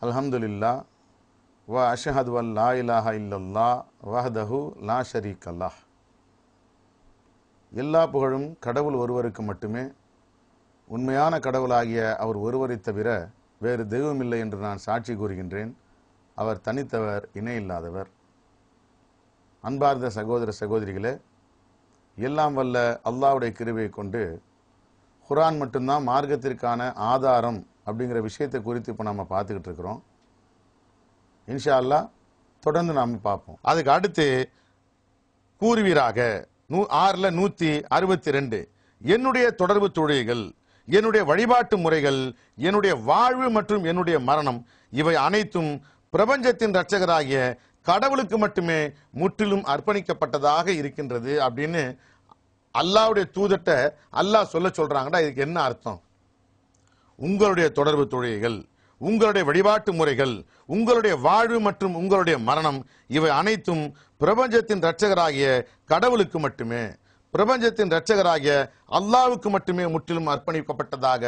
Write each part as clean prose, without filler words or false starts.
அல்ஹம்துலில்லாஹ் வ அஷ்ஹது அன் லா இலாஹ இல்லல்லாஹ் வஹ்தஹு லா ஷரீக லஹ். எல்லா புகழும் கடவுள் ஒருவருக்கு மட்டுமே. உண்மையான கடவுளாகிய அவர் ஒருவரை தவிர வேறு தெய்வமில்லை என்று நான் சாட்சி கூறுகின்றேன். அவர் தனித்தவர், இணையில்லாதவர். அன்பார்ந்த சகோதர சகோதரிகளே, எல்லாம் வல்ல அல்லாஹ்வுடைய கிருபையை கொண்டு குர்ஆன் மட்டும்தான் மார்க்கத்திற்கான ஆதாரம் அப்படிங்கிற விஷயத்தை குறித்து இப்போ நம்ம பார்த்துக்கிட்டு இருக்கிறோம். இன்ஷா அல்லாஹ் தொடர்ந்து நாம் பார்ப்போம். அதுக்கு அடுத்து கூறுவீராக 6:162 என்னுடைய தொடர்பு தொழில்கள், என்னுடைய வழிபாட்டு முறைகள், என்னுடைய வாழ்வு மற்றும் என்னுடைய மரணம் இவை அனைத்தும் பிரபஞ்சத்தின் இரட்சகராகிய கடவுளுக்கு மட்டுமே முற்றிலும் அர்ப்பணிக்கப்பட்டதாக இருக்கின்றது அப்படின்னு அல்லாஹ்வுடைய தூதர்ட்ட அல்லாஹ் சொல்றாங்கடா. இதுக்கு என்ன அர்த்தம்? உங்களுடைய தொடர்பு தொழில்கள், உங்களுடைய வழிபாட்டு முறைகள், உங்களுடைய வாழ்வு மற்றும் உங்களுடைய மரணம் இவை அனைத்தும் பிரபஞ்சத்தின் இரட்சகராகிய கடவுளுக்கு மட்டுமே, பிரபஞ்சத்தின் இரட்சகராகிய அல்லாஹ்வுக்கு மட்டுமே முற்றிலும் அர்ப்பணிக்கப்பட்டதாக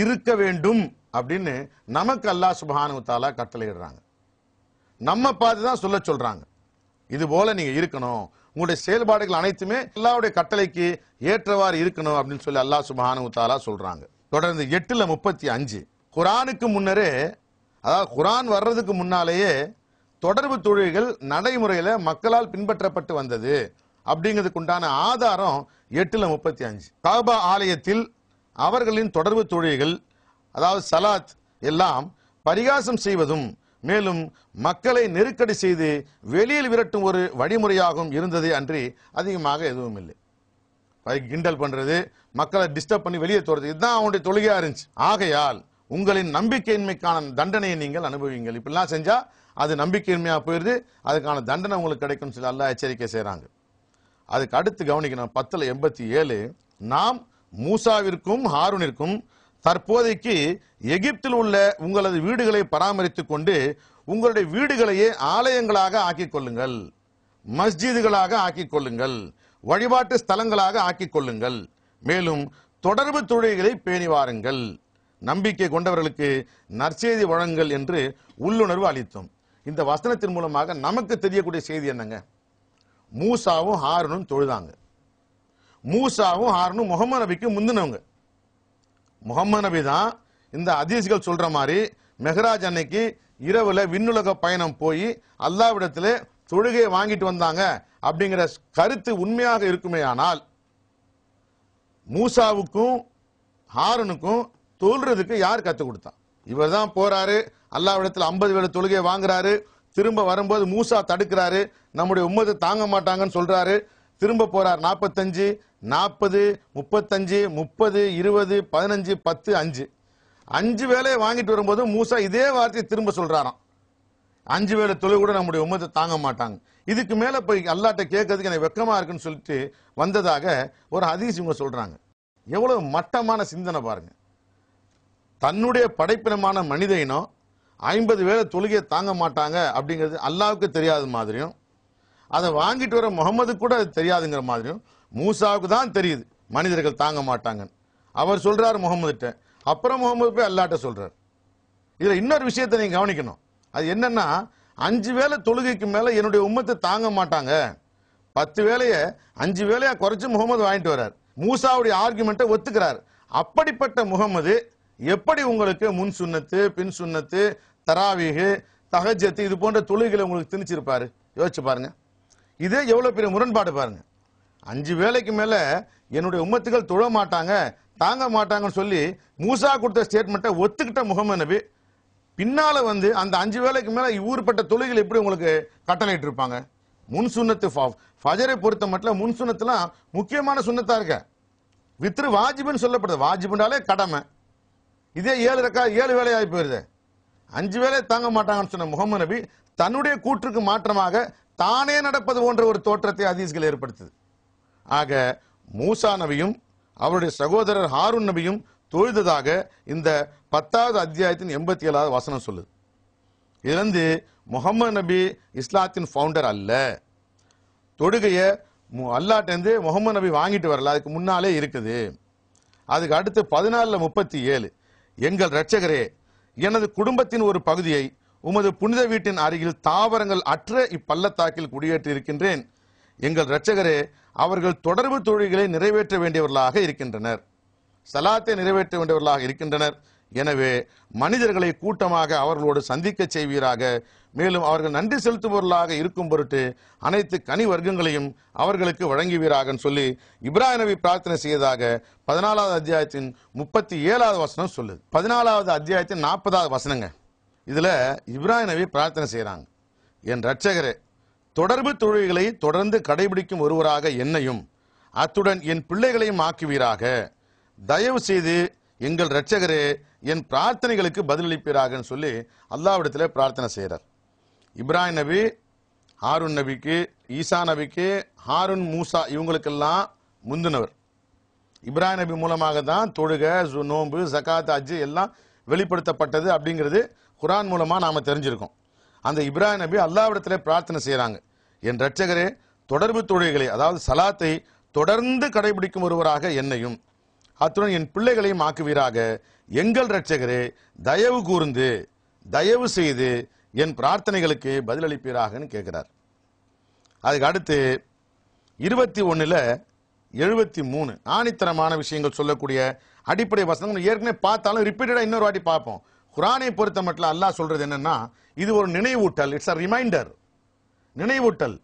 இருக்க வேண்டும் அப்படின்னு நமக்கு அல்லாஹ் சுப்ஹானஹு வ தஆலா கட்டளையிடுறாங்க. நம்ம பார்த்து தான் சொல்றாங்க. இது போல நீங்க இருக்கணும், உங்களுடைய செயல்பாடுகள் அனைத்துமே அல்லாஹ்வுடைய கட்டளைக்கு ஏற்றவாறு இருக்கணும் அப்படின்னு சொல்லி அல்லாஹ் சுப்ஹானஹு வ தஆலா சொல்றாங்க. தொடர்ந்து 8:35 குர்ஆனுக்கு முன்னரே, அதாவது குர்ஆன் வர்றதுக்கு முன்னாலேயே தொடர்பு தொழில்கள் நடைமுறையில மக்களால் பின்பற்றப்பட்டு வந்தது அப்படிங்கிறதுக்கு உண்டான ஆதாரம் 8:35. காபா ஆலயத்தில் அவர்களின் தொடர்பு தொழில்கள், அதாவது சலாத் எல்லாம் பரிகாசம் செய்வதும் மேலும் மக்களை நெருக்கடி செய்து வெளியில் விரட்டும் ஒரு வழிமுறையாகவும் இருந்தது அன்றி அதிகமாக எதுவும் இல்லை. கிண்டல் பண்றது, மக்களை டிஸ்டர்ப் பண்ணி வெளியே தோறது, இதுதான் அவனுடைய தொழுகையா இருந்துச்சு. ஆகையால் உங்களின் நம்பிக்கையின்மைக்கான தண்டனையை நீங்கள் அனுபவிங்கள். இப்படிலாம் செஞ்சா அது நம்பிக்கையின்மையா போயிருது, அதுக்கான தண்டனை உங்களுக்கு கிடைக்கும் சொல்லி அல்லாஹ் எச்சரிக்கை செய்யறாங்க. அதுக்கு அடுத்து கவனிக்கணும் 10:87 நாம் மூசாவிற்கும் ஹாரூனிற்கும் தற்போதைக்கு எகிப்தில் உள்ள உங்களது வீடுகளை பராமரித்துக் கொண்டு உங்களுடைய வீடுகளையே ஆலயங்களாக ஆக்கிக் கொள்ளுங்கள், மஸ்ஜிதுகளாக ஆக்கிக் கொள்ளுங்கள், வழிபாட்டு ஸ்தலங்களாக ஆக்கிக் கொள்ளுங்கள், மேலும் தொடர்பு தொழில்களை பேணி வாருங்கள், நம்பிக்கை கொண்டவர்களுக்கு நற்செய்தி வழங்குங்கள் என்று உள்ளுணர்வு அளித்தோம். இந்த வசனத்தின் மூலமாக நமக்கு தெரியக்கூடிய செய்தி என்னங்க? மூசாவும் ஹாரூனும் தொழுதாங்க. மூசாவும் ஹாரூனும் முகமது நபிக்கு முந்தினவங்க. முகமது நபி தான் இந்த ஹதீஸ்கள் சொல்ற மாதிரி மெஹராஜ் அன்னைக்கு இரவுல விண்ணுலக பயணம் போய் அல்லாஹ்விடத்துல தொழுகையை வாங்கிட்டு வந்தாங்க அப்படிங்கிற கருத்து உண்மையாக இருக்குமே ஆனால் மூசாவுக்கும் ஹாரூனுக்கும் தொழுறதுக்கு யார் கத்து கொடுத்தா? இவர் தான் போறாரு, அல்லாஹ்விடத்துல 50 வேளை தொழுகையை வாங்குறாரு, திரும்ப வரும்போது மூசா தடுக்கிறாரு, நம்முடைய உம்மத்தை தாங்க மாட்டாங்கன்னு சொல்றாரு, திரும்ப போறார் 45, 40, 35, 30, 20, 15, 10, 5 5 வேலையை வாங்கிட்டு வரும்போது மூசா இதே வார்த்தையை திரும்ப சொல்றாராம். 5 வேளை தொழுகை கூட நம்முடைய உம்மத்தை தாங்க மாட்டாங்க, இதுக்கு மேல போய் அல்லாஹ்ட்ட கேட்கறதுக்கு எனக்கு வெக்கமா இருக்குன்னு சொல்லிட்டு வந்ததாக ஒரு ஹதீஸ் இவங்க சொல்றாங்க. எவ்வளவு மட்டமான சிந்தனை பாருங்க. தன்னுடைய படைப்பினமான மனித இனம் 50 வேளை தொழுகையை தாங்க மாட்டாங்க அப்படிங்கிறது அல்லாஹ்வுக்கு தெரியாத மாதிரியும், அதை வாங்கிட்டு வர முகமது கூட அது தெரியாதுங்கிற மாதிரியும் மூசாவுக்கு தான் தெரியுது மனிதர்கள் தாங்க மாட்டாங்கன்னு. அவர் சொல்றாரு முகமதுட்ட, அப்புறம் முகமது போய் அல்லாஹ்ட்ட சொல்றாரு. இதுல இன்னொரு விஷயத்தை நீங்க கவனிக்கணும். அது என்னன்னா, 5 வேளை தொழுகைக்கு மேல என்னுடைய உம்மத்தை தாங்க மாட்டாங்க, 10 வேளைய 5 வேளையா குறைச்சு முகமது வாங்கிட்டு வர்றார். மூசாவுடைய ஆர்குமெண்ட்டை ஒத்துக்கிறார். அப்படிப்பட்ட முகமது எப்படி உங்களுக்கு முன் சுன்னத்து, பின் சுன்னத்து, தராவீஹ், தஹஜ்ஜத் இது போன்ற தொழுகைகளை உங்களுக்கு திணிச்சிருப்பாரு? யோசிச்சு பாருங்க. இதே எவ்வளவு பெரிய முரண்பாடு பாருங்க. 5 வேளைக்கு மேல என்னுடைய உம்மத்துகள் தொழ மாட்டாங்க, தாங்க மாட்டாங்கன்னு சொல்லி மூசா கொடுத்த ஸ்டேட்மெண்ட்டை ஒத்துக்கிட்ட முகமது நபி பின்னால வந்து அந்த 5 வேளைக்கு மேல ஊர்பட்ட தொழுகைகள் எப்படி உங்களுக்கு கட்டளையிட்டு இருப்பாங்க? முன் சுன்னத்து ஃபஜரை பொறுத்த மட்டும் முன் சுன்னத்துலாம் முக்கியமான சுன்னத்தா இருக்க. வித்ரு வாஜிபுன்னு சொல்லப்படுது. வாஜிபுனாலே கடமை. இதே 7 வேளையாகி போயிருது. 5 வேளை தாங்க மாட்டாங்கன்னு சொன்ன முகமது நபி தன்னுடைய கூற்றுக்கு மாற்றமாக தானே நடப்பது போன்ற ஒரு தோற்றத்தை ஹதீஸ்கள் ஏற்படுத்துது. ஆக மூசா நபியும் அவருடைய சகோதரர் ஹாரூன் நபியும் தொழுததாக இந்த 10வது அத்தியாயத்தின் 87வது வசனம் சொல்லுது. இதிலிருந்து முகமது நபி இஸ்லாத்தின் ஃபவுண்டர் அல்ல. தொழுகைய அல்லாஹ்ட்டேந்து முகமது நபி வாங்கிட்டு வரல, அதுக்கு முன்னாலே இருக்குது. அதுக்கு அடுத்து 14:37 எங்கள் இரட்சகரே, எனது குடும்பத்தின் ஒரு பகுதியை உமது புனித வீட்டின் அருகில் தாவரங்கள் அற்ற இப்பள்ளத்தாக்கில் குடியேற்றி இருக்கின்றேன். எங்கள் இரட்சகரே, அவர்கள் தொடர்பு தொழில்களை நிறைவேற்ற வேண்டியவர்களாக இருக்கின்றனர், சலாத்தை நிறைவேற்ற வேண்டியவர்களாக இருக்கின்றனர். எனவே மனிதர்களை கூட்டமாக அவர்களோடு சந்திக்க செய்வீராக. மேலும் அவர்கள் நன்றி செலுத்துபவர்களாக இருக்கும் பொருட்டு அனைத்து கனி வர்க்கங்களையும் அவர்களுக்கு வழங்குவீராக சொல்லி இப்ராஹிம் நபி பிரார்த்தனை செய்ததாக 14வது அத்தியாயத்தின் 37வது வசனம் சொல்லுது. 14வது அத்தியாயத்தின் 40வது வசனங்க. இதுல இப்ராஹிம் நபி பிரார்த்தனை செய்யறாங்க, என் இரட்சகரே, தொடர்பு தொழில்களை தொடர்ந்து கடைபிடிக்கும் ஒருவராக என்னையும் அத்துடன் என் பிள்ளைகளையும் ஆக்குவீராக. தயவு செய்து எங்கள் இரட்சகரே என் பிரார்த்தனைகளுக்கு பதிலளிப்பீராக சொல்லி அல்லாஹ்விடத்திலே பிரார்த்தனை செய்கிறார். இப்ராஹிம் நபி ஹாரூன் நபிக்கு, ஈசா நபிக்கு, ஹாரூன், மூசா இவங்களுக்கெல்லாம் முந்தினவர். இப்ராஹிம் நபி மூலமாக தான் தொழுகை, நோன்பு, ஜகாத், ஹஜ் எல்லாம் வெளிப்படுத்தப்பட்டது அப்படிங்கிறது குர்ஆன் மூலமா நாம தெரிஞ்சிருக்கோம். அந்த இப்ராஹிம் நபி அல்லாஹ்விடத்திலே பிரார்த்தனை செய்யறாங்க, என் இரட்சகரே, தொடர்பு தொழில்களை அதாவது சலாத்தை தொடர்ந்து கடைபிடிக்கும் ஒருவராக என்னையும் அத்துடன் என் பிள்ளைகளையும் ஆக்குவீராக. எங்கள் இரட்சகரே, தயவு கூர்ந்து தயவு செய்து என் பிரார்த்தனைகளுக்கு பதிலளிப்பீராகன்னு கேட்கிறார். அதுக்கு அடுத்து 21:73 ஆணித்தரமான விஷயங்கள் சொல்லக்கூடிய அடிப்படை வசனங்கள் ஏற்கனவே பார்த்தாலும் ரிப்பீட்டடா இன்னொரு வாட்டி பார்ப்போம். குர்ஆனை பொறுத்த மட்டும் அல்லாஹ் சொல்றது என்னன்னா, இது ஒரு நினைவூட்டல், இட்ஸ் அ ரிமைண்டர். நினைவூட்டல்.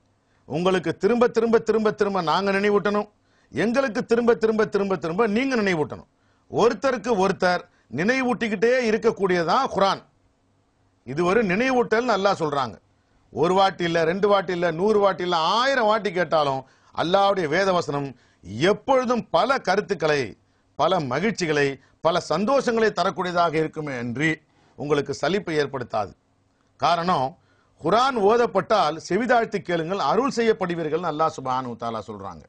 உங்களுக்கு திரும்ப திரும்ப திரும்ப திரும்ப நாங்க நினைவூட்டணும், எங்களுக்கு திரும்ப திரும்ப திரும்ப திரும்ப நீங்க நினைவூட்டணும். ஒருத்தருக்கு ஒருத்தர் நினைவூட்டிக்கிட்டே இருக்கக்கூடியதான் குர்ஆன். இது ஒரு நினைவூட்டல் அல்லாஹ் சொல்றாங்க. ஒரு வாட்டி இல்ல, 2 வாட்டி இல்ல, 100 வாட்டி இல்ல, 1000 வாட்டி கேட்டாலும் அல்லாஹ்வுடைய வேதவசனம் எப்பொழுதும் பல கருத்துக்களை, பல மகிழ்ச்சிகளை, பல சந்தோஷங்களை தரக்கூடியதாக இருக்குமே அன்றி உங்களுக்கு சலிப்பை ஏற்படுத்தாது. காரணம், குர்ஆன் ஓதப்பட்டால் செவிதாழ்த்தி கேளுங்கள், அருள் செய்யப்படுவீர்கள் அல்லாஹ் சுப்ஹானஹு வ தஆலா சொல்றாங்க.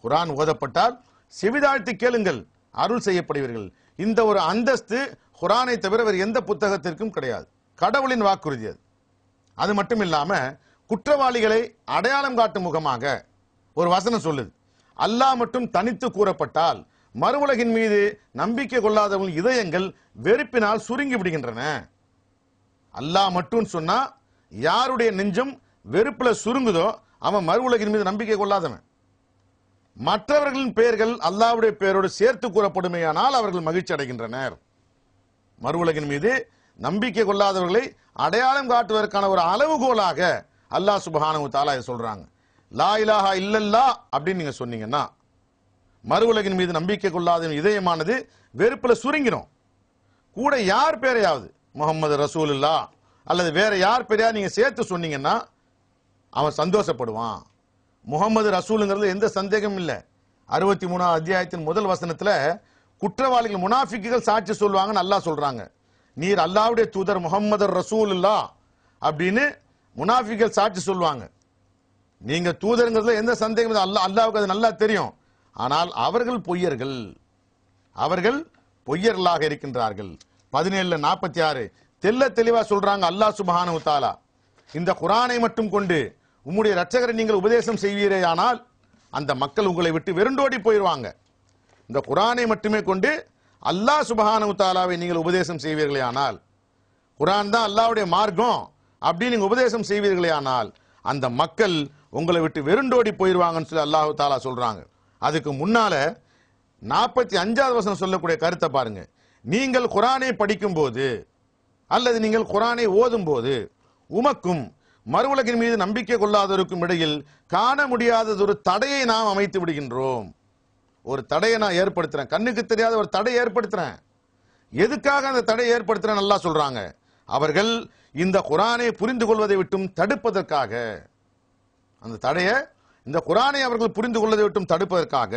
குர்ஆன் ஓதப்பட்டால் செவிதாழ்த்தி கேளுங்கள், அருள் செய்யப்படுவீர்கள். இந்த ஒரு அந்தஸ்து குர்ஆனை தவிர வேறு எந்த புத்தகத்திற்கும் கிடையாது. கடவுளின் வாக்குறுதி அது. அது மட்டும் இல்லாம குற்றவாளிகளை அடையாளம் காட்டும் முகமாக ஒரு வசனம் சொல்லுது, அல்லாஹ் மட்டும் தனித்து கூறப்பட்டால் மறுவுலகின் மீது நம்பிக்கை கொள்ளாதவர்கள் இதயங்கள் வெறுப்பினால் சுருங்கி விடுகின்றன. அல்லாஹ் மட்டும் சொன்னா யாருடைய நெஞ்சம் வெறுப்புல சுருங்குதோ அவன் மறுவுலகின் மீது நம்பிக்கை கொள்ளாதவன். மற்றவர்களின் பெயர்கள் அல்லாஹ்வுடைய பெயரோடு சேர்த்து கூறப்படுமையானால் அவர்கள் மகிழ்ச்சி அடைகின்றனர். மறுவுலகின் மீது நம்பிக்கை கொள்ளாதவர்களை அடையாளம் காட்டுவதற்கான ஒரு அளவுகோலாக அல்லாஹ் சுப்ஹானஹு வ தஆலா சொல்றாங்க. லா இலாஹா இல்லல்லாஹ் அப்படின்னு நீங்க சொன்னீங்கன்னா மறுவுலகின் மீது நம்பிக்கை கொள்ளாத இதயமானது வெறுப்புல சுருங்கிடும். கூட யார் பேரையாவது முஹம்மது ரசூலுல்லாஹ் அல்லது வேற யார் பேரையா நீங்க சேர்த்து சொன்னீங்கன்னா அவன் சந்தோஷப்படுவான். முஹம்மது ரசூலுங்கிறது எந்த சந்தேகமும் இல்லை. 63வது அத்தியாயத்தின் முதல் வசனத்துல குற்றவாளிகள் முனாஃபிக்குகள் சாட்சி சொல்லுவாங்கன்னு அல்லாஹ் சொல்றாங்க. நீர் அல்லாஹ்வுடைய தூதர் முஹம்மது ரசூலுல்லாஹ் அப்படின்னு முனாஃபிக்குகள் சாட்சி சொல்லுவாங்க. நீங்க தூதருங்கிறதுல எந்த சந்தேகம் இல்லை, அல்லாஹ்வுக்கு அது நல்லா தெரியும். ஆனால் அவர்கள் பொய்யர்கள், அவர்கள் பொய்யர்களாக இருக்கின்றார்கள். 17:46 தெல்ல தெளிவா சொல்றாங்க அல்லாஹ் சுப்ஹானஹு வ தஆலா, இந்த குர்ஆனை மட்டும் கொண்டு உம்முடைய இரட்சகரை நீங்கள் உபதேசம் செய்வீரேயானால் அந்த மக்கள் உங்களை விட்டு வெறுண்டோடி போயிடுவாங்க. இந்த குர்ஆனை மட்டுமே கொண்டு அல்லாஹ் சுப்ஹானஹு வ தஆலாவை நீங்கள் உபதேசம் செய்வீர்களே ஆனால், குர்ஆன் தான் அல்லாஹ்வுடைய மார்க்கம் அப்படி நீங்க உபதேசம் செய்வீர்களே ஆனால் அந்த மக்கள் உங்களை விட்டு வெறுண்டோடி போயிடுவாங்கன்னு சொல்லி அல்லாஹ் தஆலா சொல்றாங்க. அதுக்கு முன்னால 45வது வசனம் சொல்லக்கூடிய கருத்தை பாருங்க. நீங்கள் குர்ஆனை படிக்கும் போது அல்லது நீங்கள் குர்ஆனை ஓதும் போது உமக்கும் மறுவுலகின் மீது நம்பிக்கை கொள்ளாதவருக்கும் இடையில் காண முடியாததொரு தடையை நாம் அமைத்து விடுகின்றோம். ஒரு தடையை நான் ஏற்படுத்துறேன், கண்ணுக்கு தெரியாத ஒரு தடை ஏற்படுத்துறேன். எதுக்காக அந்த தடை ஏற்படுத்துறேன் நல்லா சொல்றாங்க, அவர்கள் இந்த குர்ஆனை புரிந்து கொள்வதை விட்டும் தடுப்பதற்காக. அந்த தடையை, இந்த குர்ஆனை அவர்கள் புரிந்து கொள்வதை விட்டும் தடுப்பதற்காக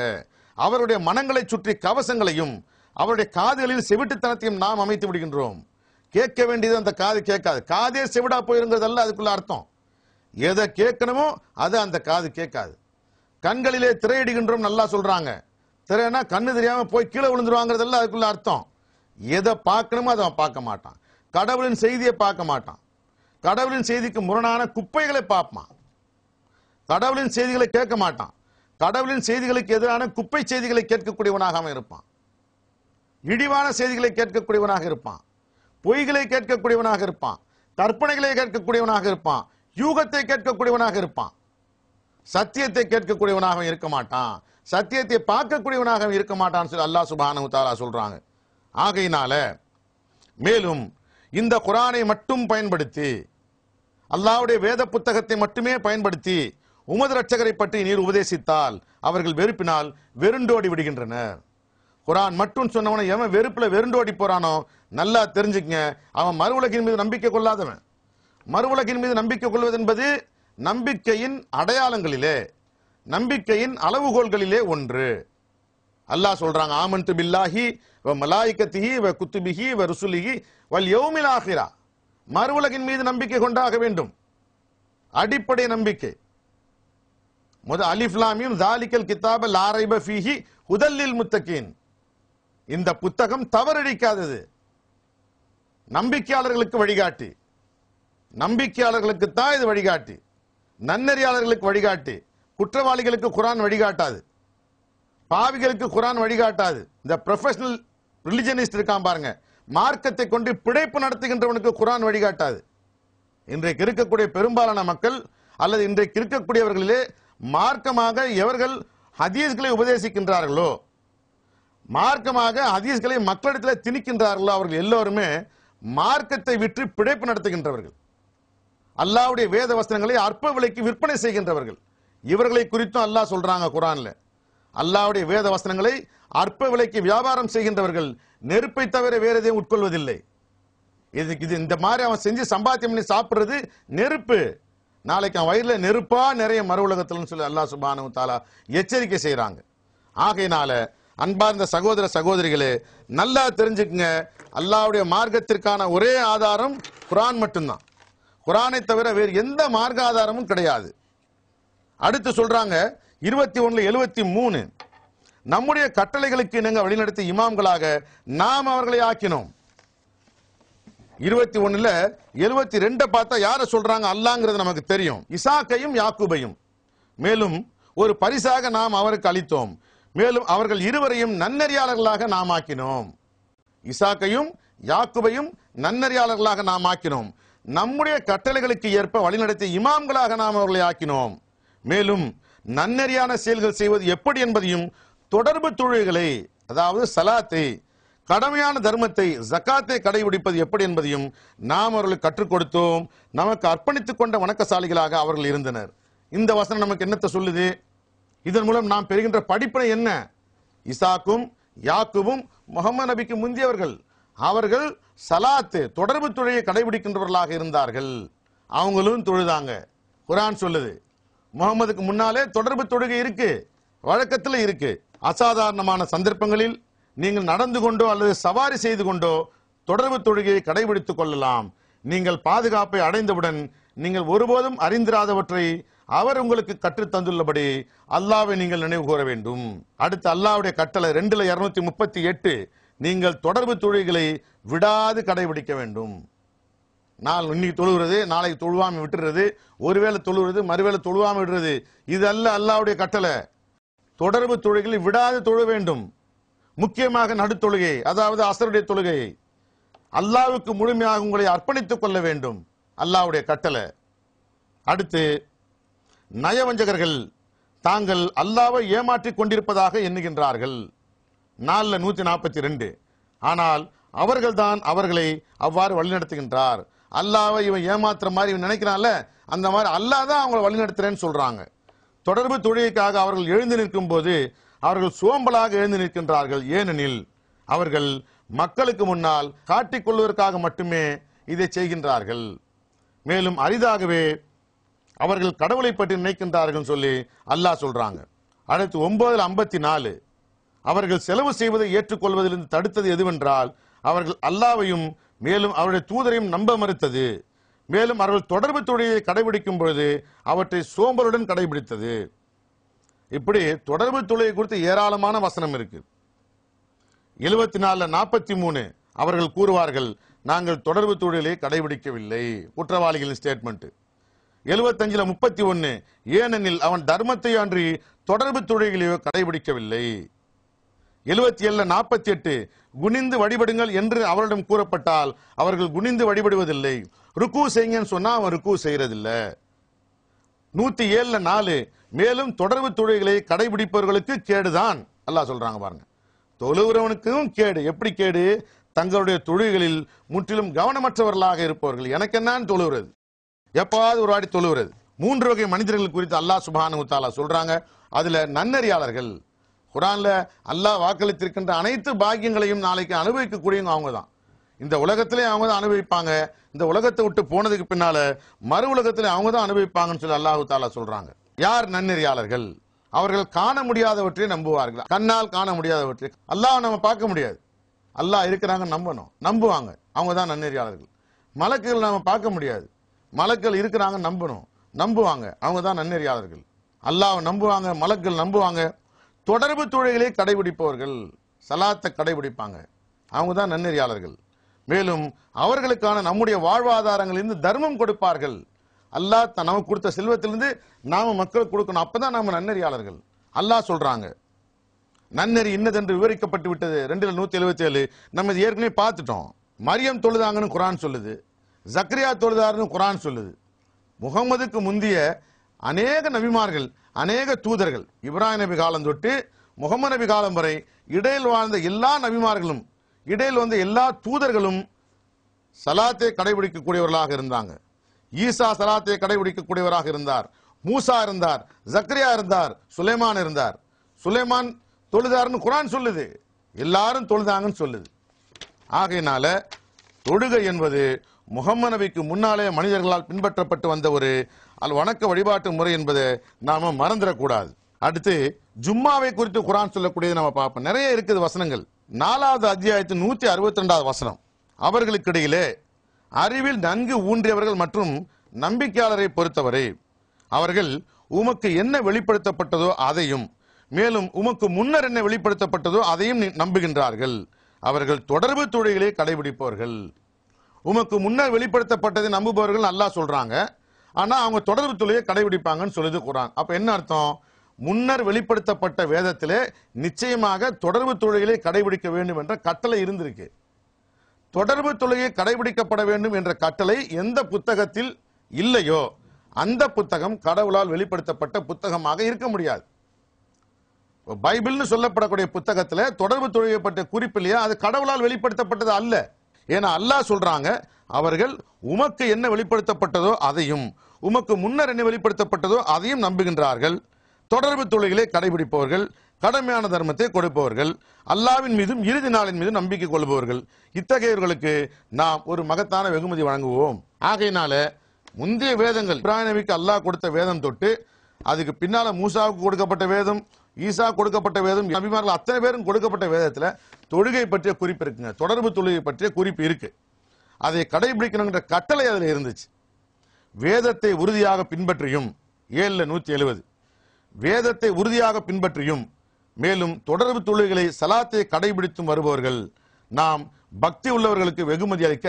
அவருடைய மனங்களை சுற்றி கவசங்களையும் அவருடைய காதுகளில் செவிட்டுத்தனத்தையும் நாம் அமைத்து விடுகின்றோம். கேட்க வேண்டியது அந்த காது கேட்காது, காதே செவிடா போயிருங்கிறதல்ல அதுக்குள்ள அர்த்தம். எதை கேட்கணுமோ அது அந்த காது கேட்காது. கண்களிலே திரையிடுகின்றோம் நல்லா சொல்றாங்க. திரைனா கண்ணு தெரியாம போய் கீழே விழுந்துருவாங்கிறதல்ல அதுக்குள்ள அர்த்தம். எதை பார்க்கணுமோ அதை அவன் பார்க்க மாட்டான். கடவுளின் செய்தியை பார்க்க மாட்டான். கடவுளின் செய்திக்கு முரணான குப்பைகளை பார்ப்பான். கடவுளின் செய்திகளை கேட்க மாட்டான். கடவுளின் செய்திகளுக்கு எதிரான குப்பை செய்திகளை கேட்கக்கூடியவனாக அவன் இருப்பான். இழிவான செய்திகளை கேட்கக்கூடியவனாக இருப்பான். பொய்களை கேட்கக்கூடியவனாக இருப்பான், கற்பனைகளை கேட்கக்கூடியவனாக இருப்பான், யூகத்தை கேட்கக்கூடியவனாக இருப்பான். சத்தியத்தை கேட்கக்கூடியவனாக இருக்க மாட்டான், சத்தியத்தை பார்க்கக்கூடியவனாக இருக்க மாட்டான்னு சொல்லி அல்லாஹ் சுப்ஹானஹு வ தஆலா சொல்றாங்க. ஆகையினால மேலும் இந்த குர்ஆனை மட்டும் பயன்படுத்தி, அல்லாஹ்வுடைய வேத புத்தகத்தை மட்டுமே பயன்படுத்தி உமது ரட்சகரை பற்றி நீர் உபதேசித்தால் அவர்கள் வெறுப்பினால் வெருண்டோடி விடுகின்றனர். குர்ஆன் மட்டும் சொன்னவன எவன் வெறுப்புல வெருண்டோடி போறானோ நல்லா தெரிஞ்சுக்கங்க, அவன் மறுவுலகின் மீது நம்பிக்கை கொள்ளாதவன். மறுவுலகின் மீது நம்பிக்கை கொள்வது என்பது நம்பிக்கையின் அடையாளங்களிலே, நம்பிக்கையின் அளவுகோல்களிலே ஒன்று. அல்லாஹ் சொல்றாங்க, ஆமன்து பில்லாஹி வ மலாயிகத்திஹி வ குத்துபிஹி வ ருசுலிஹி வல் யௌமில் ஆகிரா. மறுவுலகின் மீது நம்பிக்கை கொண்டாக வேண்டும். அடிப்படை நம்பிக்கை. அலிஃப் லாம் மீம் ஸாலிகல் கிதாப லா ரைப ஃபீஹி ஹுதல் லில் முத்தகீன். இந்த புத்தகம் தவறடிக்காதது, நம்பிக்கையாளர்களுக்கு வழிகாட்டி. நம்பிக்கையாளர்களுக்கு தான் இது வழிகாட்டி, நன்னறியாளர்களுக்கு வழிகாட்டி. குற்றவாளிகளுக்கு குர்ஆன் வழிகாட்டாது, பாவிகளுக்கு குர்ஆன் வழிகாட்டாது. இந்த ப்ரொஃபஷனல் ரிலிஜனிஸ்ட் இருக்கான் பாருங்க, மார்க்கத்தை கொண்டு பிழைப்பு நடத்துகின்றவனுக்கு குர்ஆன் வழிகாட்டாது. இன்றைக்கு இருக்கக்கூடிய பெரும்பாலான மக்கள் அல்லது இன்றைக்கு இருக்கக்கூடியவர்களிலே மார்க்கமாக எவர்கள் ஹதீஸ்களை உபதேசிக்கின்றார்களோ, மார்க்கமாக ஹதீஸ்களை மக்களிடத்தில் திணிக்கின்றார்களோ, அவர்கள் எல்லோருமே மார்க்கத்தை விற்று பிழைப்பு நடத்துகின்றவர்கள், அல்லாஹ்வுடைய வேத வசனங்களை அற்ப விலைக்கு விற்பனை செய்கின்றவர்கள். இவர்களை குறித்தும் அல்லாஹ் சொல்றாங்க குர்ஆன்ல, அல்லாஹ்வுடைய வேத வசனங்களை அற்ப விலைக்கு வியாபாரம் செய்கின்றவர்கள் நெருப்பை தவிர வேற எதையும் உட்கொள்வதில்லை. இது இந்த மாதிரி அவன் செஞ்சு சம்பாத்தியம் பண்ணி சாப்பிடுறது நெருப்பு, நாளைக்கு அவன் வயிறுல நெருப்பா நிறைய மறு உலகத்துல சொல்லி அல்லாஹ் சுப்ஹானஹு வ தஆலா எச்சரிக்கை செய்யறாங்க. ஆகையினால அன்பார்ந்த சகோதர சகோதரிகளே, நல்லா தெரிஞ்சுக்குங்க, அல்லாஹ்வுடைய மார்க்கத்திற்கான ஒரே ஆதாரம் குர்ஆன் மட்டும்தான். குர்ஆனை தவிர வேறு எந்த மார்க்க ஆதாரமும் கிடையாது. அடுத்து சொல்றாங்க 21:73, நம்முடைய கட்டளைகளுக்கு இணங்க வழிநடத்தி இமாம்களாக நாம் அவர்களை ஆக்கினோம். 21:72 பார்த்தா யார சொல்றாங்க? அல்லாஹ்ங்கிறது நமக்கு தெரியும். இசாக்கையும் யாக்கூபையும் மேலும் ஒரு பரிசாக நாம் அவருக்கு அளித்தோம், மேலும் அவர்கள் இருவரையும் நன்னறியாளர்களாக நாம் ஆக்கினோம். இசாக்கையும் யாக்கூபையும் நன்னறியாளர்களாக நாம் ஆக்கினோம். நம்முடைய கட்டளைகளுக்கு ஏற்ப வழிநடத்தி இமாம்களாக நாம் அவர்களை ஆக்கினோம். மேலும் நன்னறியான செயல்கள் செய்வது எப்படி என்பதையும், தொடர்பு தொழுகைகளை அதாவது சலாத்தை, கடமையான தர்மத்தை, ஜகாத்தை கடைபிடிப்பது எப்படி என்பதையும் நாம் அவர்களுக்கு கற்றுக் கொடுத்தோம். நமக்கு அர்ப்பணித்துக் கொண்ட வணக்கசாலிகளாக அவர்கள் இருந்தனர். இந்த வசனம் நமக்கு என்னத்தை சொல்லுது? இதன் மூலம் நாம் பெறுகின்ற படிப்பினை என்ன? இசாக்கும் யாக்கூபும் முஹம்மது நபிக்கு முந்தியவர்கள். அவர்கள் சலாத்து தொடர்பு தொழுகையை கடைபிடிக்கின்றவர்களாக இருந்தார்கள். அவங்களும் தொழுதாங்க. குர்ஆன் சொல்லுது, முகமதுக்கு முன்னாலே தொடர்பு தொழுகை இருக்கு, வழக்கத்தில் இருக்கு. அசாதாரணமான சந்தர்ப்பங்களில் நீங்கள் நடந்து கொண்டோ அல்லது சவாரி செய்து கொண்டோ தொடர்பு தொழுகையை கடைபிடித்துக் கொள்ளலாம். நீங்கள் பாதுகாப்பை அடைந்தவுடன் நீங்கள் ஒருபோதும் அறிந்திராதவற்றை அவர் உங்களுக்கு கற்றுத் தந்துள்ளபடி அல்லாஹ்வை நீங்கள் நினைவு கூற வேண்டும். அடுத்து அல்லாஹ்வுடைய கட்டளை 2:238, நீங்கள் தொடர்பு தொழுகைகளை விடாது கடைபிடிக்க வேண்டும். இன்னைக்கு தொழுகிறது, நாளைக்கு தொழுவாம விட்டுறது, ஒருவேளை தொழுகிறது மறுவேளை தொழுவாம விடுறது, இது அல்ல அல்லாஹ்வுடைய கட்டளை. தொடர்பு தொழுகைகளை விடாது தொழ வேண்டும். முக்கியமாக நடுத்தொழுகை, அதாவது அசருடைய தொழுகையை அல்லாஹ்வுக்கு முழுமையாக உங்களை அர்ப்பணித்துக் கொள்ள வேண்டும், அல்லாஹ்வுடைய கட்டளை. அடுத்து நயவஞ்சகர்கள் தாங்கள் அல்லாஹ்வை ஏமாற்றிக் கொண்டிருப்பதாக எண்ணுகின்றார்கள். 4:142, ஆனால் அவர்கள்தான் அவர்களை அவ்வாறு வழிநடத்துகின்றார். அல்லாஹ்வை இவன் ஏமாத்துற மாதிரி இவன் நினைக்கிறான்ல, அந்த மாதிரி அல்லாஹ் தான் அவங்களை வழிநடத்துறேன்னு சொல்றாங்க. தொடர்பு தொழுகைக்காக அவர்கள் எழுந்து நிற்கும் போது அவர்கள் சோம்பலாக எழுந்து நிற்கின்றார்கள். ஏனெனில் அவர்கள் மக்களுக்கு முன்னால் காட்டிக் கொள்வதற்காக மட்டுமே இதை செய்கின்றார்கள். மேலும் அரிதாகவே அவர்கள் கடவுளை பற்றி நினைக்கின்றார்கள் சொல்லி அல்லாஹ் சொல்றாங்க. அடுத்து 9:54, அவர்கள் செலவு செய்வதை ஏற்றுக்கொள்வதிலிருந்து தடுத்தது எதுவென்றால் அவர்கள் அல்லாஹ்வையும் மேலும் அவருடைய தூதரையும் நம்ப மறுத்தது. மேலும் அவர்கள் தொடர்பு தொழுகையை கடைபிடிக்கும் பொழுது அவற்றை சோம்பலுடன் கடைபிடித்தது. இப்படி தொடர்பு தொழுகை குறித்து ஏராளமான வசனம் இருக்கு. 74:43 அவர்கள் கூறுவார்கள், நாங்கள் தொடர்பு தொழுகையை கடைபிடிக்கவில்லை, குற்றவாளிகளின் ஸ்டேட்மெண்ட். 75:31 ஏனெனில் அவன் தர்மத்தை அன்றி தொடர்பு தொழுகைகளையோ கடைபிடிக்கவில்லை. 77 48 குனிந்து வழிபடுங்கள் என்று அவரிடம் கூறப்பட்டால் அவர்கள் குனிந்து வழிபடுவதில்லை. ருக்கு செய்யுங்கன்னு சொன்னா அவன் ருக்கு செய்யறதில்ல. 107 4 மேலும் தொடர்பு தொழுகைகளை கடைபிடிப்பவர்களுக்கு கேடுதான் அல்லாஹ் சொல்றாங்க பாருங்க. தொழுகிறவனுக்கும் கேடு. எப்படி கேடு? தங்களுடைய தொழுகைகளில் முற்றிலும் கவனமற்றவர்களாக இருப்பவர்கள். எனக்கு என்னன்னு தொழுகிறது, எப்பாவது ஒரு வாடி தொழுகிறது. 3 வகை மனிதர்கள் குறித்து அல்லாஹ் சுப்ஹானஹு வ தஆலா சொல்றாங்க. அதுல நன்னறியாளர்கள். குர்ஆன்ல அல்லாஹ் வாக்களித்திருக்கின்ற அனைத்து பாக்கியங்களையும் நாளைக்கு அனுபவிக்கக்கூடியவங்க அவங்க தான். இந்த உலகத்திலே அவங்க தான் அனுபவிப்பாங்க. இந்த உலகத்தை விட்டு போனதுக்கு பின்னால மறு உலகத்திலே அவங்க தான் அனுபவிப்பாங்கன்னு சொல்லி அல்லாஹ் தஆலா சொல்றாங்க. யார் நன்னறியாளர்கள்? அவர்கள் காண முடியாதவற்றை நம்புவார்கள். கண்ணால் காண முடியாதவற்றை. அல்லாஹ் நம்ம பார்க்க முடியாது, அல்லாஹ் இருக்கிறாங்க நம்பணும், நம்புவாங்க. அவங்க தான் நன்னறியாளர்கள். மலக்குகள் நாம பார்க்க முடியாது, மலக்குகள் இருக்கிறாங்க நம்பணும், நம்புவாங்க. அவங்க தான் நன்னறியாளர்கள். அல்லாஹ் நம்புவாங்க, மலக்குகள் நம்புவாங்க. தொடர்பு தொழுகைகளை கடைபிடிப்பவர்கள், சலாத்தை கடைபிடிப்பாங்க, அவங்க தான் நன்னறியாளர்கள். மேலும் அவர்களுக்கான நம்முடைய வாழ்வாதாரங்களிலிருந்து தர்மம் கொடுப்பார்கள். அல்லாஹ் நமக்கு கொடுத்த செல்வத்திலிருந்து நாம மக்களுக்கு கொடுக்கணும். அப்பதான் நாம நன்னறியாளர்கள். அல்லாஹ் சொல்றாங்க நன்னறி இன்னதென்று விவரிக்கப்பட்டு விட்டது 2:177. நம்ம இது ஏற்கனவே பார்த்துட்டோம். மரியம் தொழுதாங்கன்னு குர்ஆன் சொல்லுது, ஜக்கரியா தொழுதாருன்னு குர்ஆன் சொல்லுது. முகமதுக்கு முந்திய அநேக நபிமார்கள், அநேக தூதர்கள், இப்ராஹிம் நபி காலம் தொட்டு முகமது நபி காலம் வரை இடையில் வாழ்ந்த எல்லா நபிமார்களும், இடையில் வந்த எல்லா தூதர்களும் சலாத்தை கடைபிடிக்கக்கூடியவர்களாக இருந்தாங்க. ஈசா சலாத்தை கடைபிடிக்கக்கூடியவராக இருந்தார். மூசா இருந்தார், ஜக்கரியா இருந்தார், சுலைமான் இருந்தார். சுலைமான் தொழுதாருன்னு குர்ஆன் சொல்லுது, எல்லாரும் தொழுதாங்கன்னு சொல்லுது. ஆகையினால தொழுகை என்பது முகமது நபிக்கு முன்னாலே மனிதர்களால் பின்பற்றப்பட்டு வந்த ஒரு வணக்க வழிபாட்டு முறை என்பதை நாம மறந்துடக்கூடாது. அடுத்து ஜும்மாவை குறித்து குர்ஆன் சொல்லக்கூடியது நம்ம பார்ப்போம். நிறைய இருக்குது வசனங்கள். 4வது அத்தியாயத்தின் 162வது வசனம். அவர்களுக்கிடையிலே அறிவில் நன்கு ஊன்றியவர்கள் மற்றும் நம்பிக்கையாளரை பொறுத்தவரை அவர்கள் உமக்கு என்ன வெளிப்படுத்தப்பட்டதோ அதையும், மேலும் உமக்கு முன்னர் என்ன வெளிப்படுத்தப்பட்டதோ அதையும் நம்புகின்றார்கள். அவர்கள் தொடர்பு தொழுகைகளை கடைபிடிப்பவர்கள். உமக்கு முன்னர் வெளிப்படுத்தப்பட்டதை நம்புபவர்கள் அல்லாஹ் சொல்றாங்க. ஆனா அவங்க தொடர்பு தொழுகையை கடைபிடிப்பாங்கன்னு சொல்லுது குர்ஆன். அப்ப என்ன அர்த்தம்? முன்னர் வெளிப்படுத்தப்பட்ட வேதத்திலே நிச்சயமாக தொடர்பு தொழுகைகளை கடைபிடிக்க வேண்டும் என்ற கட்டளை இருந்திருக்கு. தொடர்பு தொழுகை கடைபிடிக்கப்பட வேண்டும் என்ற கட்டளை எந்த புத்தகத்தில் இல்லையோ அந்த புத்தகம் கடவுளால் வெளிப்படுத்தப்பட்ட புத்தகமாக இருக்க முடியாது. பைபிள்னு சொல்லப்படக்கூடிய புத்தகத்துல தொடர்பு தொழுகை பற்றிய குறிப்பு இல்லையா, அது கடவுளால் வெளிப்படுத்தப்பட்டது அல்ல. ஏன்னா அல்லாஹ் சொல்றாங்க அவர்கள் உமக்கு என்ன வெளிப்படுத்தப்பட்டதோ அதையும், உமக்கு முன்னர் என்ன வெளிப்படுத்தப்பட்டதோ அதையும் நம்புகின்றார்கள். தொடர்பு தொழுகைகளை கடைபிடிப்பவர்கள், கடமையான தர்மத்தை கொடுப்பவர்கள், அல்லாவின் மீதும் இறுதி நாளின் மீதும் நம்பிக்கை கொள்பவர்கள். இத்தகையவர்களுக்கு நாம் ஒரு மகத்தான வெகுமதி வழங்குவோம். ஆகையினால முந்தைய வேதங்கள், இப்ராஹிம் நபிக்கு அல்லாஹ் கொடுத்த வேதம் தொட்டு அதுக்கு பின்னால மூசாவுக்கு கொடுக்கப்பட்ட வேதம், ஈசா கொடுக்கப்பட்ட வேதம், நபிமார்கள் அத்தனை பேரும் கொடுக்கப்பட்ட வேதத்துல தொழுகை பற்றிய குறிப்பு இருக்குங்க. தொடர்பு தொழுகை பற்றிய குறிப்பு இருக்கு. அதை கடைபிடிக்கணுங்கிற கட்டளை அதுல இருந்துச்சு. வேதத்தை உறுதியாக பின்பற்றியும் 7:170 வேதத்தை உறுதியாக பின்பற்றியும் மேலும் தொடர்பு தொழுகைகளை சலாத்தை கடைபிடித்தும் வருபவர்கள் நாம் பக்தி உள்ளவர்களுக்கு வெகுமதி அளிக்க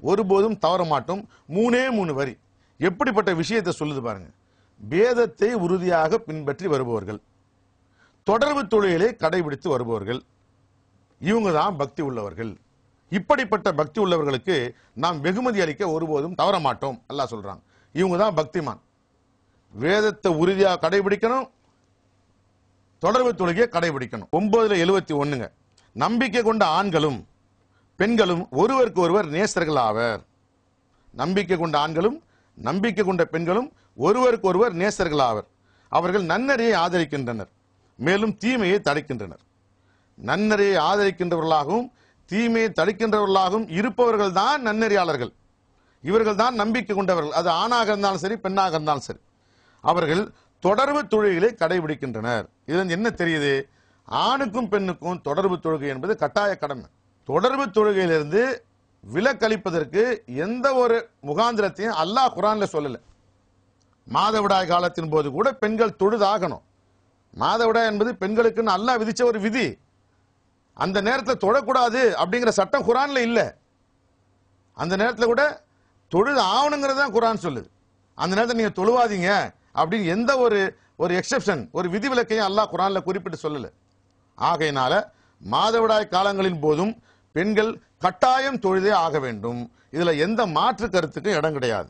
ஒருபோதும் தவற மாட்டோம். 3 வரி எப்படிப்பட்ட விஷயத்தை சொல்லுது பாருங்க. வேதத்தை உறுதியாக பின்பற்றி வருபவர்கள், தொடர்பு தொழுகைகளை கடைபிடித்து வருபவர்கள், இவங்க தான் பக்தி உள்ளவர்கள். இப்படிப்பட்ட பக்தி உள்ளவர்களுக்கு நாம் வெகுமதி அளிக்க ஒருபோதும் தவற மாட்டோம் அல்லாஹ் சொல்றாங்க. இவங்க தான் பக்திமான். வேதத்தை உறுதியாக கடைபிடிக்கணும், தொடர்பு தொழுகையை கடைபிடிக்கணும். 9:71 நம்பிக்கை கொண்ட ஆண்களும் பெண்களும் ஒருவருக்கு ஒருவர் நேசர்கள் ஆவர். நம்பிக்கை கொண்ட ஆண்களும் நம்பிக்கை கொண்ட பெண்களும் ஒருவருக்கு ஒருவர் நேசர்கள் ஆவர். அவர்கள் நன்னறியை ஆதரிக்கின்றனர், மேலும் தீமையை தடுக்கின்றனர். நன்னறியை ஆதரிக்கின்றவர்களாகவும் தீமையை தடுக்கின்றவர்களாகவும் இருப்பவர்கள் தான் நன்னறியாளர்கள். இவர்கள் தான் நம்பிக்கை கொண்டவர்கள். அது ஆணாக இருந்தாலும் சரி, பெண்ணாக இருந்தாலும் சரி. அவர்கள் தொடர்பு தொழுகைகளை கடைபிடிக்கின்றனர். இது என்ன தெரியுது? ஆணுக்கும் பெண்ணுக்கும் தொடர்பு தொழுகை என்பது கட்டாய கடமை. தொடர்பு தொழுகையிலிருந்து விலக்களிப்பதற்கு எந்த ஒரு முகாந்திரத்தையும் அல்லாஹ் குர்ஆன்ல சொல்லல. மாதவிடாய் காலத்தின் போது கூட பெண்கள் தொழுதாகணும். மாதவிடாய் என்பது பெண்களுக்குன்னு அல்லாஹ் விதிச்ச ஒரு விதி. அந்த நேரத்தில் தொழக்கூடாது அப்படிங்கிற சட்டம் குர்ஆன்ல இல்ல. அந்த நேரத்தில் கூட தொழுது ஆகணுங்கிறது தான் குர்ஆன் சொல்லுது. அந்த நேரத்தில் நீங்க தொழுவாதீங்க அப்படின்னு எந்த ஒரு எக்ஸெப்ஷன், ஒரு விதிவிலக்கையும் அல்லாஹ் குர்ஆன்ல குறிப்பிட்டு சொல்லல. ஆகையினால மாதவிடாய் காலங்களின் போதும் பெண்கள் கட்டாயம் தொழுதே ஆக வேண்டும். இதுல எந்த மாற்று கருத்துக்கும் இடம் கிடையாது.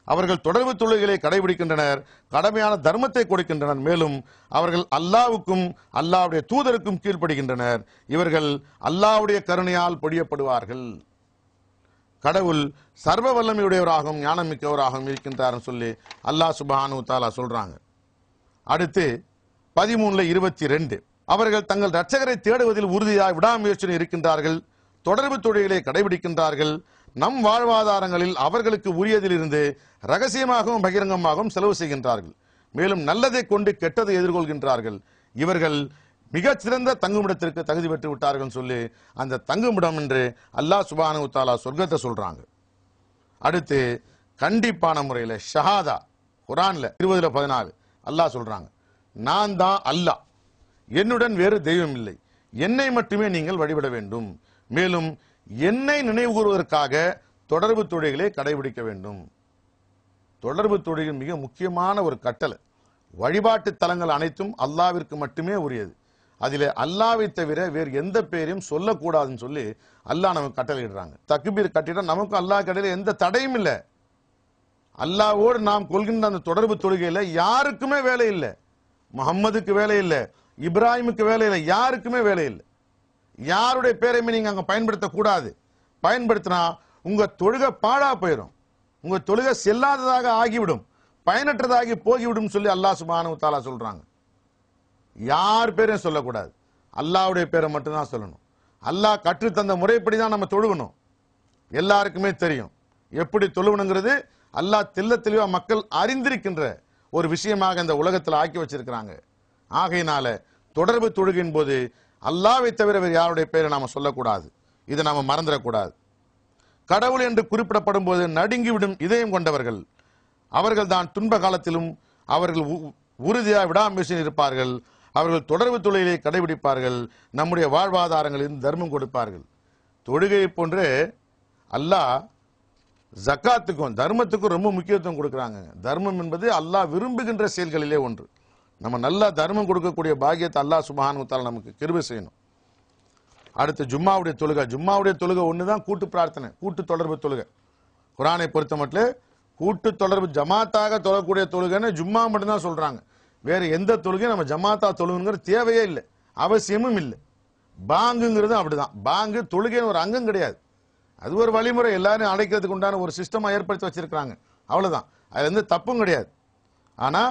அவர்கள் தொடர்பு தொழுகைகளை கடைபிடிக்கின்றனர், கடமையான தர்மத்தை கொடுக்கின்றனர். மேலும் அவர்கள் அல்லாஹ்வுக்கும் அல்லாஹ்வுடைய தூதருக்கும் கீழ்ப்படுகின்றனர். இவர்கள் அல்லாஹ்வுடைய கருணையால் பொழியப்படுவார்கள். கடவுள் சர்வ வல்லமையுடையவராகவும் ஞானம் மிக்கவராகவும் இருக்கின்றார் சொல்லி அல்லாஹ் சுப்ஹானஹு வ தஆலா சொல்றாங்க. அடுத்து 13:22 அவர்கள் தங்கள் இரட்சகரை தேடுவதில் உறுதியாய் விடாமுயற்சியுடன் இருக்கின்றார்கள், தொடர்பு தொழில்களை கடைபிடிக்கின்றார்கள், நம் வாழ்வாதாரங்களில் அவர்களுக்கு உரியதிலிருந்து ரகசியமாகவும் பகிரங்கமாகவும் செலவு செய்கின்றார்கள், மேலும் நல்லதை கொண்டு கெட்டதை எதிர்கொள்கின்றார்கள். இவர்கள் மிகச் சிறந்த தங்குமிடத்திற்கு தகுதி பெற்று விட்டார்கள் சொல்லி அந்த தங்குமிடம் என்று அல்லாஹ் சுப்ஹானஹு வ தஆலா சொர்க்கத்தை சொல்றாங்க. அடுத்து கண்டிப்பான முறையில் ஷஹாதா குர்ஆன்ல 20:14 அல்லாஹ் சொல்றாங்க, நான் தான் அல்லாஹ், என்னுடன் வேறு தெய்வம் இல்லை, என்னை மட்டுமே நீங்கள் வழிபட வேண்டும், மேலும் என்னை நினைவு கூறுவதற்காக தொடர்பு தொழில்களை கடைபிடிக்க வேண்டும். தொடர்பு தொழில் மிக முக்கியமான ஒரு கட்டளை. வழிபாட்டு தலங்கள் அனைத்தும் அல்லாஹ்விற்கு மட்டுமே உரியது. அதிலே அல்லாஹ்வை தவிர வேறு எந்த பேரையும் சொல்லக்கூடாதுன்னு சொல்லி அல்லாஹ் நமக்கு கட்டளையிடுறாங்க. தக்பீர் கட்டிட நமக்கும் அல்லாஹ் கட்டளையில எந்த தடையும் இல்லை. அல்லாஹ்வோடு நாம் கொள்கின்ற அந்த தொடர்பு தொழுகையில யாருக்குமே வேலை இல்லை. முஹம்மதுக்கு வேலை இல்லை, இப்ராஹிமுக்கு வேலை இல்லை, யாருக்குமே வேலை இல்லை. யாருடைய பேரையுமே நீங்க அங்க பயன்படுத்த கூடாது. பயன்படுத்தினா உங்க தொழுகை பாழா போயிடும், உங்க தொழுகை செல்லாததாக ஆகிவிடும், பயனற்றதாகி போகிவிடும் சொல்லி அல்லாஹ் சுப்ஹானஹு வ தஆலா சொல்றாங்க. யார் பேரையும் சொல்லக்கூடாது, அல்லாஹ்வுடைய பேரை மட்டும்தான் சொல்லணும். அல்லாஹ் கற்று தந்த முறைப்படி தான் நம்ம தொழுகணும். எல்லாருக்குமே தெரியும் எப்படி தொழுவணுங்கிறது. அல்லாஹ் தெள்ள தெளிவா மக்கள் அறிந்திருக்கின்ற ஒரு விஷயமாக இந்த உலகத்தில் ஆக்கி வச்சிருக்கிறாங்க. ஆகையினால தொடர்பு தொழுகையின் போது அல்லாஹ்வை தவிர வேறு யாருடைய பேரை நாம சொல்லக்கூடாது. இதை நாம மறந்துடக்கூடாது. கடவுள் என்று குறிப்பிடப்படும் போது நடுங்கிவிடும் இதயம் கொண்டவர்கள் அவர்கள் தான் துன்ப காலத்திலும் அவர்கள் உறுதியாக விடாமுயற்சியில் இருப்பார்கள். அவர்கள் தொடர்பு தொழிலை கடைபிடிப்பார்கள், நம்முடைய வாழ்வாதாரங்களில் தர்மம் கொடுப்பார்கள். தொழுகை போன்று அல்லாஹ் ஜக்காத்துக்கும் தர்மத்துக்கும் ரொம்ப முக்கியத்துவம் கொடுக்கிறாங்க. தர்மம் என்பது அல்லாஹ் விரும்புகின்ற செயல்களிலே ஒன்று. நம்ம நல்லா தர்மம் கொடுக்கக்கூடிய பாக்கியத்தை அல்லாஹ் சுப்ஹானஹு வ தஆலா நமக்கு கிருபை செய்யணும். அடுத்து ஜும்மாவுடைய தொழுகை. ஜும்மாவுடைய தொழுகை ஒண்ணுதான் கூட்டு பிரார்த்தனை, கூட்டு தொடர்பு தொழுகை. குர்ஆனை பொறுத்த மட்டும் கூட்டு தொடர்பு ஜமாத்தாக தொழக்கூடிய தொழுகைன்னு ஜும்மா மட்டும்தான் சொல்றாங்க. வேற எந்த தொழுகையும் நம்ம ஜமாத்தா தொழுகுங்கிற தேவையே இல்லை, அவசியமும் இல்லை. பாங்குங்கிறது அப்படிதான். பாங்கு தொழுகைன்னு ஒரு அங்கம் கிடையாது, அது ஒரு வழிமுறை, எல்லாரும் அடைக்கிறதுக்கு உண்டான ஒரு சிஸ்டமா ஏற்படுத்தி வச்சிருக்கிறாங்க, அவ்வளவுதான். அதுல எந்த தப்பும் கிடையாது. ஆனா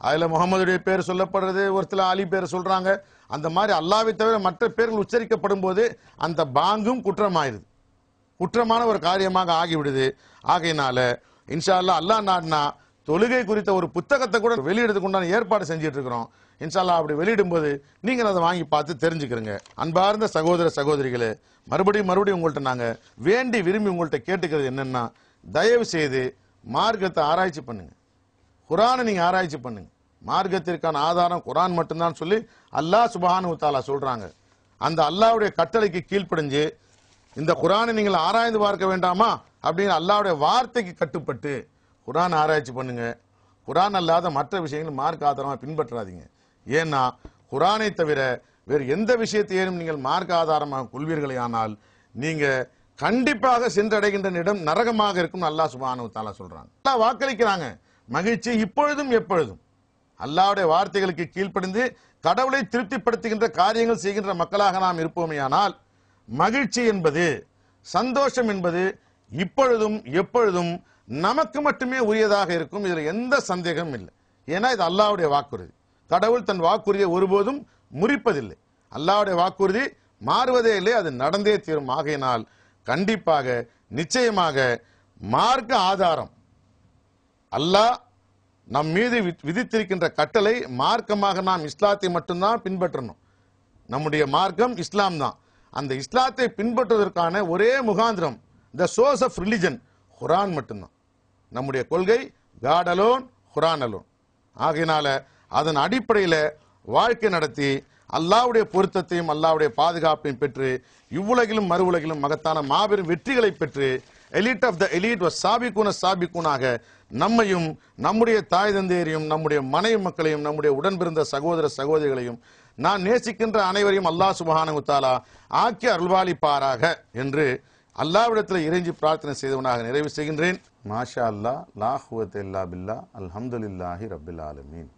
அதுல முகமதுடைய பேர் சொல்லப்படுறது, ஒருத்தர் அலி பேர் சொல்றாங்க. அந்த மாதிரி அல்லாஹ்வை தவிர மற்ற பேர்கள் உச்சரிக்கப்படும் போது அந்த பாங்கும் குற்றமாயிருது, குற்றமான ஒரு காரியமாக ஆகிவிடுது. ஆகையினால இன்ஷா அல்லாஹ் அல்லாஹ் நாடினா தொழுகை குறித்த ஒரு புத்தகத்தை கூட வெளியிடறதுக்கு உண்டான ஏற்பாடு செஞ்சிட்டு இருக்கிறோம். இன்ஷா அல்லாஹ் அப்படி வெளியிடும் போது நீங்கள் அதை வாங்கி பார்த்து தெரிஞ்சுக்கிறீங்க. அன்பார்ந்த சகோதர சகோதரிகளே, மறுபடியும் உங்கள்கிட்ட நாங்க வேண்டி விரும்பி உங்கள்கிட்ட கேட்டுக்கிறது என்னன்னா, தயவு செய்து மார்க்கத்தை ஆராய்ச்சி பண்ணுங்க, குர்ஆனை நீங்க ஆராய்ச்சி பண்ணுங்க. மார்க்கத்திற்கான ஆதாரம் குர்ஆன் மட்டும்தான் சொல்லி அல்லாஹ் சுப்ஹானஹு வ தஆலா சொல்றாங்க. அந்த அல்லாஹ்வுடைய கட்டளைக்கு கீழ்ப்படிஞ்சு இந்த குர்ஆனை நீங்கள் ஆராய்ந்து பார்க்க வேண்டாமா அப்படின்னு அல்லாஹ்வுடைய வார்த்தைக்கு கட்டுப்பட்டு குர்ஆன் ஆராய்ச்சி பண்ணுங்க. குர்ஆன் அல்லாத மற்ற விஷயங்கள் மார்க்க ஆதாரமா பின்பற்றாதீங்க. ஏன்னா குர்ஆனை தவிர வேறு எந்த விஷயத்தையும் நீங்கள் மார்க்க ஆதாரமாக கொள்வீர்களே ஆனால் நீங்க கண்டிப்பாக சென்றடைகின்ற இடம் நரகமாக இருக்கும் அல்லாஹ் சுப்ஹானஹு வ தஆலா சொல்றாங்க. அல்லாஹ் வாக்களிக்கிறாங்க, மகிழ்ச்சி இப்பொழுதும் எப்பொழுதும். அல்லாஹ்வுடைய வார்த்தைகளுக்கு கீழ்ப்படிந்து கடவுளை திருப்திப்படுத்துகின்ற காரியங்கள் செய்கின்ற மக்களாக நாம் இருப்போமேயானால் மகிழ்ச்சி என்பது, சந்தோஷம் என்பது இப்பொழுதும் எப்பொழுதும் நமக்கு மட்டுமே உரியதாக இருக்கும். இதுல எந்த சந்தேகமும் இல்லை. ஏன்னா இது அல்லாஹ்வுடைய வாக்குறுதி. கடவுள் தன் வாக்குறுதியை ஒருபோதும் முறிப்பதில்லை. அல்லாஹ்வுடைய வாக்குறுதி மாறுவதே இல்லை, அது நடந்தே தீரும். ஆகையினால் கண்டிப்பாக நிச்சயமாக மார்க்க ஆதாரம் அல்லாஹ் நம் மீது விதித்திருக்கின்ற கட்டளை மார்க்கமாக நாம் இஸ்லாத்தை மட்டும்தான் பின்பற்றணும். நம்முடைய மார்க்கம் இஸ்லாம் தான். அந்த இஸ்லாத்தை பின்பற்றுவதற்கான ஒரே முகாந்திரம், த சோர்ஸ் ஆஃப் ரிலிஜன், குர்ஆன் மட்டும்தான். நம்முடைய கொள்கை காட் அலோன், குர்ஆன் அலோன். ஆகையினால அதன் அடிப்படையில் வாழ்க்கை நடத்தி அல்லாஹ்வுடைய பொருத்தத்தையும் அல்லாஹ்வுடைய பாதுகாப்பையும் பெற்று இவ்வுலகிலும் மறு உலகிலும் மகத்தான மாபெரும் வெற்றிகளை பெற்று எலிட் ஆஃப் த எலிட் சாபிக்கூனாக நம்மையும் நம்முடைய தாய் தந்தையரையும் நம்முடைய மனைவி மக்களையும் நம்முடைய உடன்பிறந்த சகோதர சகோதரிகளையும் நான் நேசிக்கின்ற அனைவரையும் அல்லாஹ் சுப்ஹானஹு வ தஆலா ஆக்கி அருள்வாளிப்பாராக என்று அல்லாஹ்விடத்தில் இறைஞ்சி பிரார்த்தனை செய்தவனாக நிறைவு செய்கின்றேன். மாஷா அல்லாஹ், லா குவத்த இல்லா பில்லாஹ், அல்ஹம்துலில்லாஹி ரப்பில் ஆலமீன்.